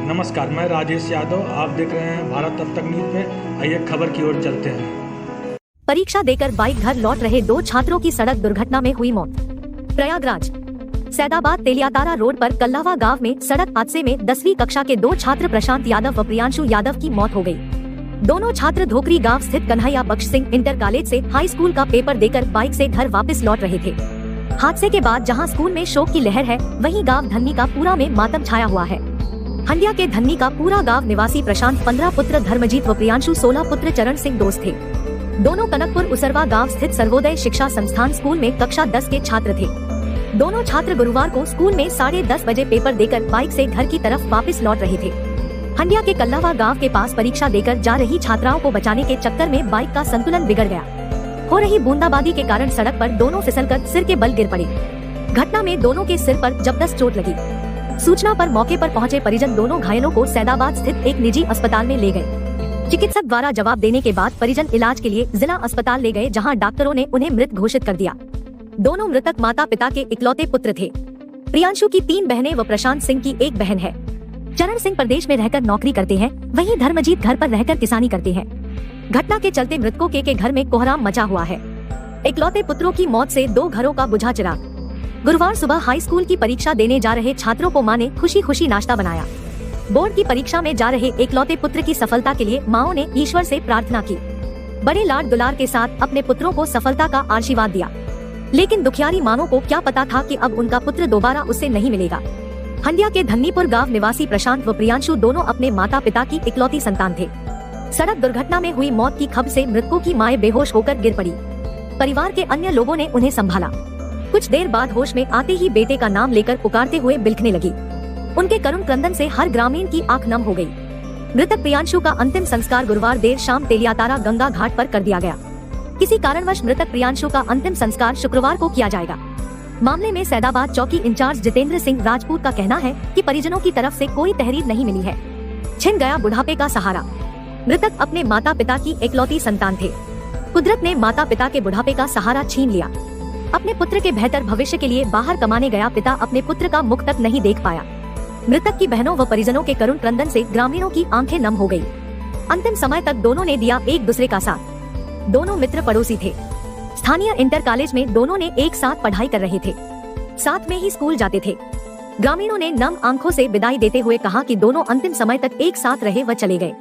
नमस्कार, मैं राजेश यादव। आप देख रहे हैं भारत अब तक न्यूज पे। आइए खबर की ओर चलते हैं। परीक्षा देकर बाइक घर लौट रहे 2 छात्रों की सड़क दुर्घटना में हुई मौत। प्रयागराज सैदाबाद तेलियातारा रोड पर कल्लावा गांव में सड़क हादसे में 10वीं कक्षा के 2 छात्र प्रशांत यादव व प्रियांशु यादव की मौत हो गई। दोनों छात्र धोकरी गांव स्थित कन्हैया बख्श सिंह इंटर कॉलेज से हाई स्कूल का पेपर देकर बाइक से घर वापस लौट रहे थे। हादसे के बाद जहां स्कूल में शोक की लहर है, वहीं गांव धन्नी का पूरा में मातम छाया हुआ है। हंडिया के धन्नी का पूरा गांव निवासी प्रशांत 15 पुत्र धर्मजीत व प्रियांशु 16 पुत्र चरण सिंह दोस्त थे। दोनों कनकपुर उसरवा गांव स्थित सर्वोदय शिक्षा संस्थान स्कूल में कक्षा 10 के छात्र थे। दोनों छात्र गुरुवार को स्कूल में 10:30 बजे पेपर देकर बाइक से घर की तरफ वापस लौट रहे थे। हंडिया के कल्लावा गांव के पास परीक्षा देकर जा रही छात्राओं को बचाने के चक्कर में बाइक का संतुलन बिगड़ गया। हो रही बूंदाबांदी के कारण सड़क पर दोनों फिसलकर सिर के बल गिर पड़े। घटना में दोनों के सिर पर जबरदस्त चोट लगी। सूचना पर मौके पर पहुंचे परिजन दोनों घायलों को सैदाबाद स्थित एक निजी अस्पताल में ले गए। चिकित्सक द्वारा जवाब देने के बाद परिजन इलाज के लिए जिला अस्पताल ले गए, जहां डॉक्टरों ने उन्हें मृत घोषित कर दिया। दोनों मृतक माता पिता के इकलौते पुत्र थे। प्रियांशु की 3 बहनें व प्रशांत सिंह की 1 बहन है। चरण सिंह प्रदेश में रहकर नौकरी करते हैं, वहीं धर्मजीत घर पर रहकर किसानी करते हैं। घटना के चलते मृतकों के घर में कोहराम मचा हुआ है। इकलौते पुत्रों की मौत से 2 घरों का बुझा चिराग। गुरुवार सुबह हाई स्कूल की परीक्षा देने जा रहे छात्रों को मां ने खुशी खुशी नाश्ता बनाया। बोर्ड की परीक्षा में जा रहे इकलौते पुत्र की सफलता के लिए माओ ने ईश्वर से प्रार्थना की। बड़े लाड दुलार के साथ अपने पुत्रों को सफलता का आशीर्वाद दिया, लेकिन दुखियारी मानों को क्या पता था कि अब उनका पुत्र दोबारा उससे नहीं मिलेगा। हंडिया के धन्नीपुर गांव निवासी प्रशांत व प्रियांशु दोनों अपने माता पिता की इकलौती संतान थे। सड़क दुर्घटना में हुई मौत की खबर से मृतकों की माएं बेहोश होकर गिर पड़ी। परिवार के अन्य लोगों ने उन्हें संभाला। कुछ देर बाद होश में आते ही बेटे का नाम लेकर पुकारते हुए बिलखने लगी। उनके करुण क्रंदन से हर ग्रामीण की आंख नम हो गई। मृतक प्रियांशु का अंतिम संस्कार गुरुवार देर शाम तेलियातारा गंगा घाट पर कर दिया गया। किसी कारणवश मृतक प्रियांशु का अंतिम संस्कार शुक्रवार को किया जाएगा। मामले में सैदाबाद चौकी इंचार्ज जितेंद्र सिंह राजपूत का कहना है कि परिजनों की तरफ से कोई तहरीर नहीं मिली है। छिन गया बुढ़ापे का सहारा। मृतक अपने माता पिता की इकलौती संतान थे। कुदरत ने माता पिता के बुढ़ापे का सहारा छीन लिया। अपने पुत्र के बेहतर भविष्य के लिए बाहर कमाने गया पिता अपने पुत्र का मुख तक नहीं देख पाया। मृतक की बहनों व परिजनों के करुण क्रंदन से ग्रामीणों की आंखें नम हो गई। अंतिम समय तक दोनों ने दिया एक दूसरे का साथ। दोनों मित्र पड़ोसी थे। स्थानीय इंटर कॉलेज में दोनों ने एक साथ पढ़ाई कर रहे थे, साथ में ही स्कूल जाते थे। ग्रामीणों ने नम आंखों से विदाई देते हुए कहा कि दोनों अंतिम समय तक एक साथ रहे व चले गए।